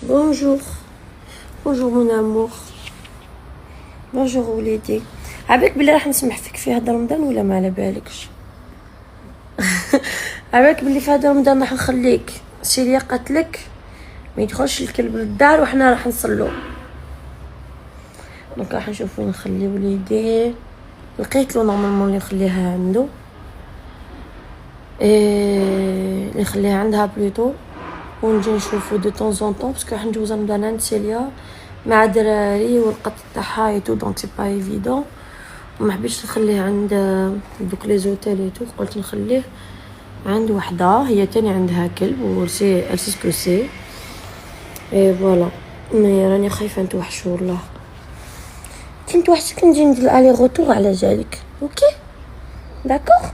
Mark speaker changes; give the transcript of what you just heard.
Speaker 1: بونجور بونجور مون امور. بونجور وليدي. عبالك بلي راح نسمح فيك في هذا رمضان ولا ما على بالكش؟ عبالك بلي في هذا رمضان راح نخليك سيريا قالتلك ما يدخلش الكلب للدار وحنا راح نصلو. دونك راح نشوف وين نخلي وليدي. لقيت له نورمالمون اللي نخليها عنده اللي نخليها عندها بلوتو، ونجي نشوفو دو طون زون طون باسكو راح ندوز رمضان عند سيليا مع دراري والقط تاعها ايتو دونك سي با ايفيدون. وما حبيتش نخليه عند دوك لي زوتيل ايتو، قلت نخليه عند وحده هي تاني عندها كلب وسي السيسكو سي اي فوالا. مي راني خايفه نتوحشو والله. كنت وحشك نجي ندير الي روتور على جالك. اوكي داكوغ.